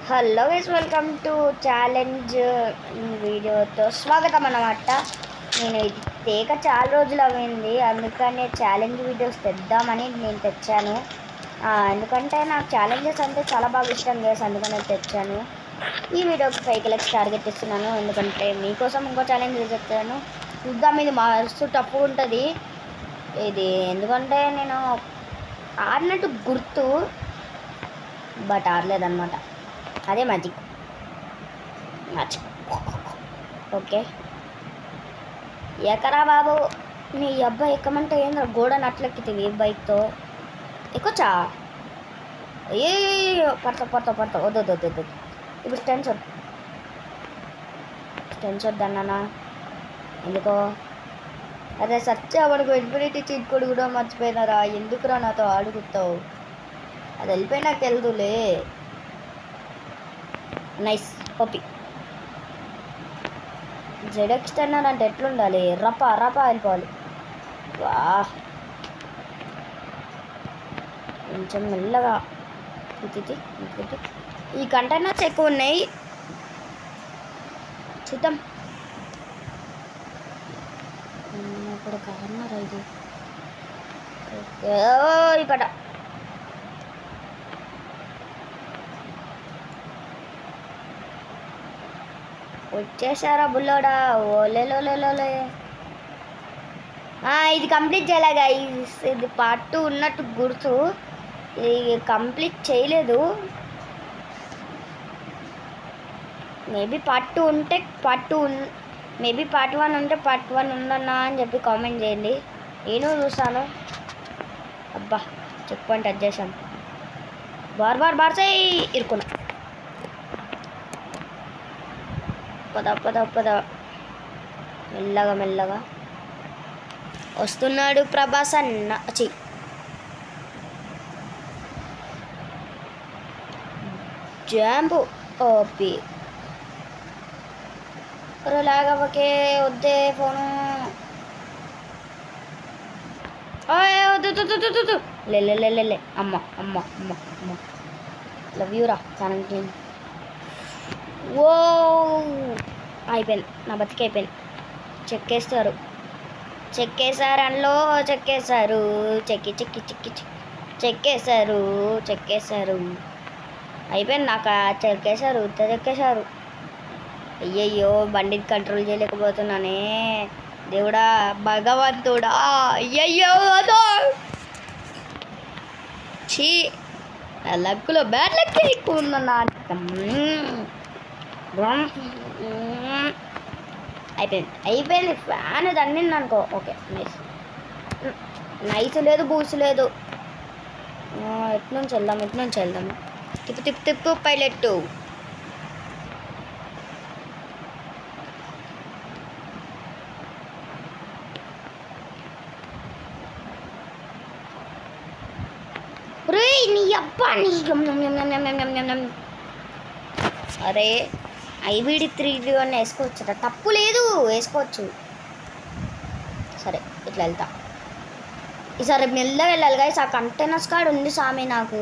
Hello guys, welcome to challenge వీడియోతో స్వాగతం అన్నమాట. నేను ఇది తేక చాలా రోజులు అయింది, అందుకనే ఛాలెంజ్ వీడియోస్ తెద్దామని నేను తెచ్చాను. ఎందుకంటే నాకు ఛాలెంజెస్ అంటే చాలా బాగా ఇష్టం గైస్, అందుకనే తెచ్చాను. ఈ వీడియోకి 5 లైక్స్ టార్గెట్ ఇస్తున్నాను, ఎందుకంటే మీకోసం ఇంకో ఛాలెంజ్ తెచ్చాను. చూద్దాం, ఇది మస్తు టఫ్ ఉంటుంది ఇది, ఎందుకంటే నేను ఆడినట్టు గుర్తు బట్ ఆడలేదన్నమాట. అదే మ్యాజిక్. ఓకే, ఎక్కరా బాబు, నీ అబ్బాయి ఎక్కమంటే ఏంద్ర గోడని అట్లెక్కితివి బైక్తో. ఎక్కొచ్చా? అయ్యో, పడతా వద్దు. ఇప్పుడు స్టెన్స్ వద్దన్నానా? ఎందుకో? అదే సచ్చావనుకో, ఇన్ఫినిటీ చీట్ కోడ్ కూడా మర్చిపోయినారా? ఎందుకురా నాతో ఆడుగుతావు? అది వెళ్ళిపోయి నాకు తెలుదులే. నైస్ ఓపి. జెడెక్స్ టర్నర్ అంటే ఎట్లుండాలి? రపా వెళ్ళిపోవాలి. వా, కొంచెం మెల్లగా. ఈ కంటైనర్స్ ఎక్కువ ఉన్నాయి, చూద్దాం. ఇప్పుడు కార్నర్ ఇది ఇక్కడ. వచ్చేసారా బుల్లోడా? ఓలేలోలేలోలే. ఇది కంప్లీట్ చేయలేగా, ఇది పార్ట్ 2 ఉన్నట్టు గుర్తు. ఇది కంప్లీట్ చేయలేదు. మేబీ పార్ట్ 2 ఉంటే మేబీ పార్ట్ 1 ఉంటే పార్ట్ 1 ఉందన్నా అని చెప్పి కామెంట్ చేయండి, నేను చూస్తాను. అబ్బా, చెక్ పాయింట్ టచ్ చేసాం. బార్సై ఇరుకున్నా. పద మెల్లగా వస్తున్నాడు ప్రభాస్ అన్న. జాంబు ఓపి. లాగవకే, వద్దే ఫోను. వద్దు లే. అమ్మ లవ్ యూరా కానంటే. ఓ, అయిపోయింది, నా బతికి అయిపోయింది. చెక్కేశారు అందులో, చెక్కేశారు. అయిపోయింది, నాకు చెక్కేశారు. అయ్యయ్యో, బండిని కంట్రోల్ చేయలేకపోతున్నానే దేవుడా, భగవంతుడా. అయ్యయ్యో, చీ, లక్కులో బ్యాడ్ లక్ ఎక్కువ ఉందన్నా. అయిపోయింది. ఫ్యాన్ తన్నింది అనుకో. ఓకే, నైస్ లేదు, బూస్ లేదు. ఎటు నుంచి వెళ్దాం? తిప్పు పైలెట్. నీ అబ్బా, అరే ఐబీడి 3 అని వేసుకోవచ్చు, తప్పు లేదు, వేసుకోవచ్చు. సరే, ఇట్లా వెళ్తా. ఈసారి మెల్లగా వెళ్ళాలి గైస్. ఆ కంటైనర్స్ కార్డ్ ఉంది సామి నాకు.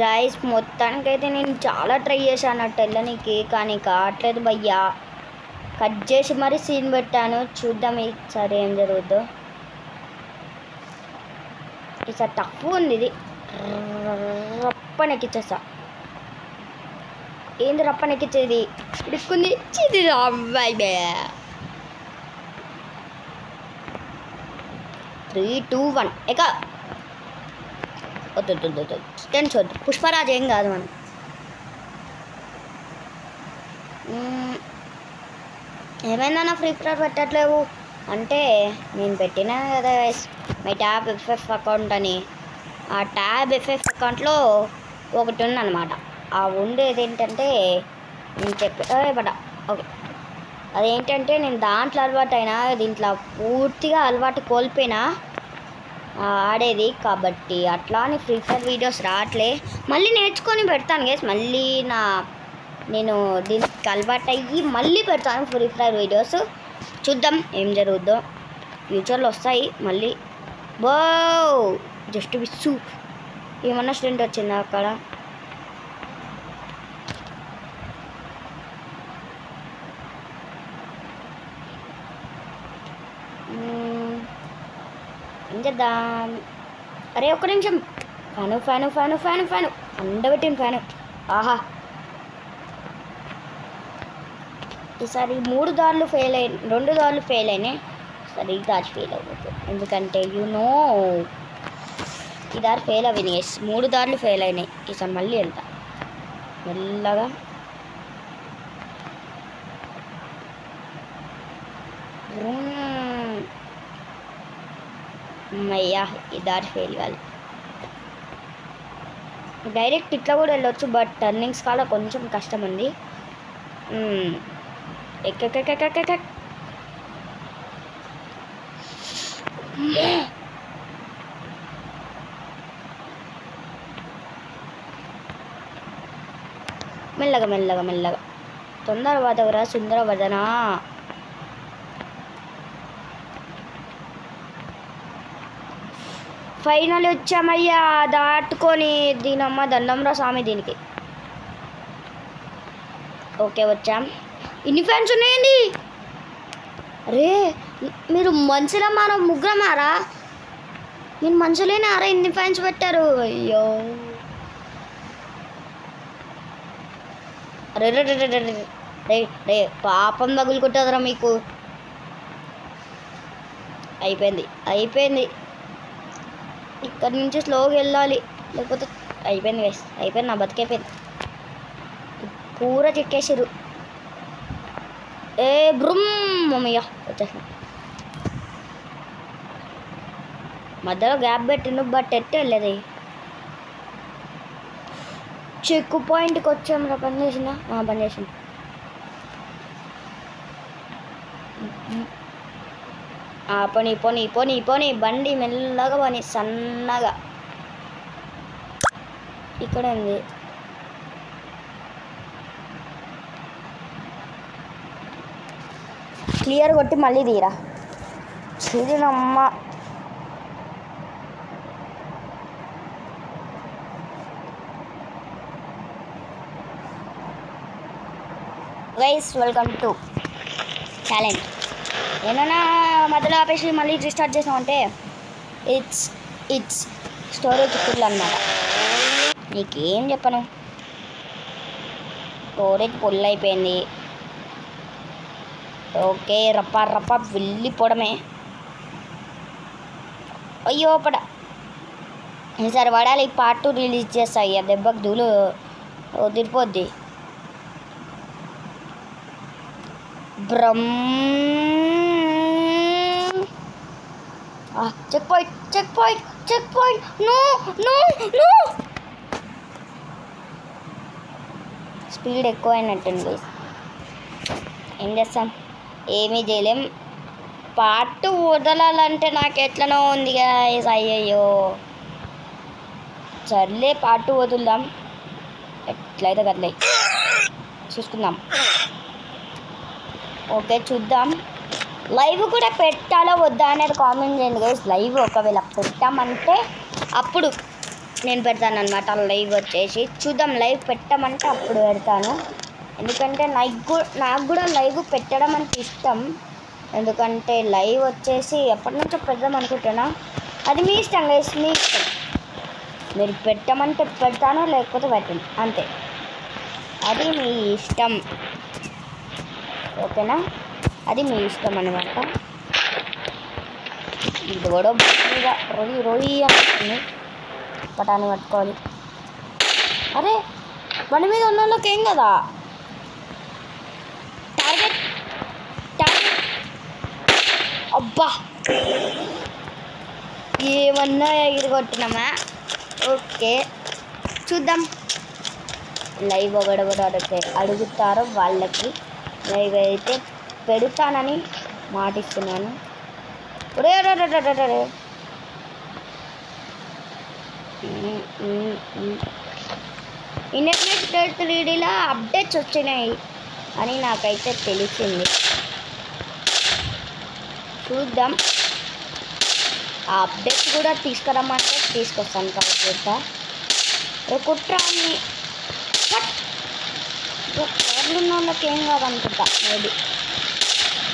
గైస్, మొత్తానికైతే నేను చాలా ట్రై చేశాను అట్టు వెళ్ళనీకి, కానీ కావట్లేదు భయ్యా. కట్ చేసి మరీ సీన్ పెట్టాను, చూద్దాం ఈసారి ఏం జరుగుద్దో. ఈసారి టఫ్ ఉంది ఇది. రప్పనెక్కిచ్చేస్తా. ఏంది రప్పనెక్కిచ్చేది? ఇడుక్కుంది చిది. అబ్బాయి 3, 2, 1 ఎక్క. వద్దు టెన్స్ వద్దు. పుష్పరాజ్ ఏం కాదు మనం. ఏమైందన్నా ఫ్రీ ఫైర్ పెట్టట్లేవు అంటే, నేను పెట్టినా కదా మై ట్యాబ్ ఎఫ్ఎఫ్ అకౌంట్ అని. ఆ ట్యాబ్ ఎఫ్ఎఫ్ అకౌంట్లో ఒకటి ఉందన్నమాట. ఆ ఉండేది ఏంటంటే, నేను ఓకే, అదేంటంటే నేను దాంట్లో అలవాటు అయినా, దీంట్లో పూర్తిగా అలవాటు కోల్పోయినా ఆడేది. కాబట్టి అట్లా అని ఫ్రీ ఫైర్ వీడియోస్ రావట్లే. మళ్ళీ నేర్చుకొని పెడతాను గైస్. మళ్ళీ నేను దీనికి అలవాటు అయ్యి మళ్ళీ పెడతాను ఫ్రీ ఫైర్ వీడియోస్. చూద్దాం ఏం జరుగుద్దో, ఫ్యూచర్లో వస్తాయి మళ్ళీ. బో, జస్ట్ విస్సు. ఏమన్నా స్టెంట్ వచ్చిందా అక్కడ? ఏం చేద్దాం? అరే ఒక్క నిమిషం. ఫ్యాను అండబెట్టిన ఫ్యాను. ఆహా, ఈసారి 2 దారులు ఫెయిల్ అయినాయి. సరే ఈ దారి ఫెయిల్ అవ్వదు, ఎందుకంటే ఈ దారి ఫెయిల్ అవ్వింది గైస్. 3 దారులు ఫెయిల్ అయినాయి. ఈసారి మళ్ళీ వెళ్తా మెల్లగా. అయ్యా, ఈ దారి ఫెయిల్ కాదు. డైరెక్ట్ ఇట్లా కూడా వెళ్ళొచ్చు, బట్ టర్నింగ్స్ కాడ కొంచెం కష్టం ఉంది. ఎక్క మెల్లగా. తొందర వదవరా సుందర వదనా. ఫైనల్ వచ్చామయ్యా, దాటుకొని. దీనమ్మ దండంరా స్వామి దీనికి. ఓకే, వచ్చాం. ఇన్ని ఫ్యాన్స్ ఉన్నాయండి. అరే మీరు మనుషుల మనం ముగ్గురమారా? నేను మనుషులేనారా ఇన్ని ఫ్యాన్స్ పెట్టారు? అయ్యో, అరే రే పాపం తగులుకుంటుందిరా మీకు. అయిపోయింది. ఇక్కడ నుంచి స్లోగా వెళ్ళాలి, లేకపోతే అయిపోయింది గైస్. నా బతికైపోయింది. పూరా చెక్కేసారు. బ్రూమ్ మమ్మయ్య వచ్చేసాను. మధ్యలో గ్యాప్ పెట్టిండు, బట్ ఎట్టు వెళ్ళేది. చెక్ పాయింట్కి వచ్చాము. పని చేసిందా? పని చేసింది. పోనీ బండి మెల్లగా పోనీ, సన్నగా. ఇక్కడ ఉంది. క్లియర్ కొట్టి మళ్ళీ తీరా. చిరినమ్మ. Guys, welcome to challenge. ఏమన్నా మధ్యలో ఆపేసి మళ్ళీ రీస్టార్ట్ చేసామంటే ఇట్స్ స్టోరేజ్ ఫుల్ అన్నమాట. నీకేం చెప్పను, స్టోరేజ్ ఫుల్ అయిపోయింది. ఓకే, రప్ప వెళ్ళిపోవడమే. అయ్యో ఈసారి పడాలి. పార్ట్ 2 రిలీజ్ చేస్తాయి. ఆ దెబ్బకి ధూళి వదిలిపోద్ది. Checkpoint. నో. స్పీడ్ ఎక్కువైనట్టుంది. ఏం చేస్తాం, ఏమీ చేయలేం. పార్ట్ వదలాలంటే నాకు ఎట్లనో ఉంది గాయ్స్. అయ్యయ్యో, సర్లే పార్ట్ 2 వదులుదాం. ఎట్లయితే కదలే చూసుకుందాం. ఓకే, చూద్దాం. లైవ్ కూడా పెట్టాలో వద్దా అనేది కామెంట్ చేయండి గైస్. లైవ్ ఒకవేళ పెట్టామంటే అప్పుడు నేను పెడతాను అనమాట. లైవ్ వచ్చేసి చూద్దాం. లైవ్ పెట్టామంటే అప్పుడు పెడతాను. ఎందుకంటే నాకు కూడా లైవ్ పెట్టడం అంటే ఇష్టం. ఎందుకంటే లైవ్ వచ్చేసి ఎప్పటి నుంచో పెడదాం అనుకుంటున్నా. అది మీ ఇష్టం గైస్, మీ ఇష్టం. మీరు పెట్టమంటే పెడతాను, లేకపోతే పెట్టండి, అంతే. అది మీ ఇష్టం, ఓకేనా? అది మీ ఇష్టం అనమాట. ఇది కూడా రొయ్యి అనుకుంది. పటాన్ని పట్టుకోవాలి. అరే బండి మీద ఉన్న వాళ్ళకి ఏం కదా. టార్గెట్ అబ్బా, ఏమన్నా ఎగిరికొట్టినామా? ఓకే, చూద్దాం. లైవ్ ఒకడొకటి అడుగుతారో వాళ్ళకి లైవ్ అయితే పెడతానని మాటిస్తున్నాను. ఇంటర్నెట్ 3Dలో అప్డేట్స్ వచ్చినాయి అని నాకైతే తెలిసింది. చూద్దాం. ఆ అప్డేట్స్ కూడా తీసుకురమ్మంటే తీసుకొస్తాను. కాబట్టి కుట్రాన్ని కార్లు ఉన్న వాళ్ళకి ఏం కాదనుకుంటా మేబీ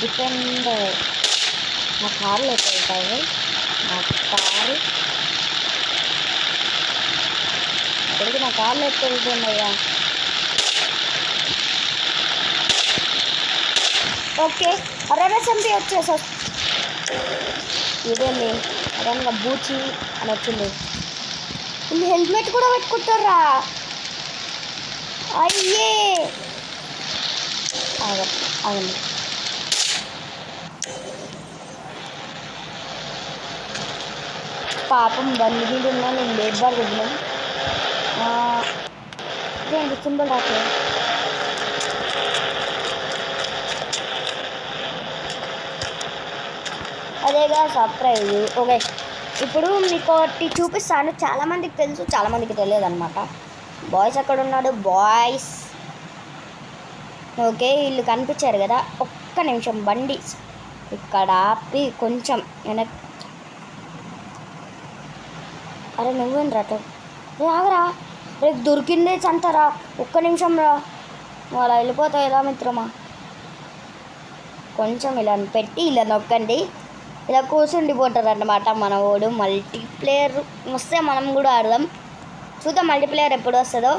డిపెండ్. నా కార్లు ఎక్కడ వెళ్తాయి? నా కారు ఇక్కడికి నా కార్లు ఎక్కడ వెళ్తున్నాయా? ఓకే అరే చంపి వచ్చేసా. ఇదేంటి అదేగా బూచి అని వచ్చింది. వీళ్ళు హెల్మెట్ కూడా పెట్టుకుంటారా? అయ్యే అవును. పాపం బండి మీద ఉన్నా నేను లేబర్ ఉన్నాను. ఇదేంటి సింబల్ రాకే? అదేగా సర్ప్రైజ్. ఓకే ఇప్పుడు మీకు ఒకటి చూపిస్తాను. చాలామందికి తెలుసు, చాలామందికి తెలియదు అనమాట. బాయ్స్ ఎక్కడ ఉన్నాడు? బాయ్స్ ఓకే వీళ్ళు కనిపించారు కదా. ఒక్క నిమిషం బండి ఇక్కడ ఆపి కొంచెం వెనక్. అరే నువ్వేం రాటో రే ఆగరా. రేపు దొరికిందే చంటారా. ఒక్క నిమిషం రా. అలా వెళ్ళిపోతాయి ఎలా మిత్రమా? కొంచెం ఇలా పెట్టి ఇలా నొక్కండి. ఇలా కూర్చుండిపోతారు అన్నమాట మన వాడు. మల్టీప్లేయర్ వస్తే మనం కూడా ఆడదాం. చూద్దాం మల్టీప్లేయర్ ఎప్పుడు వస్తుందో.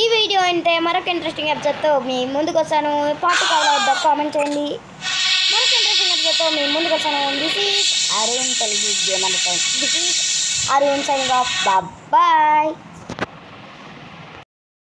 ఈ వీడియో అంటే మరొక ఇంట్రెస్టింగ్ ఎపిసోడ్తో మీ ముందుకు వస్తాను. పార్ట్ కావాలా కామెంట్ చేయండి. మరొక ఇంట్రెస్టింగ్ ఎపిసోడ్తో మీ ముందుకు వస్తాను. This is Arun Telugu game and this is Arun signing off. Bye.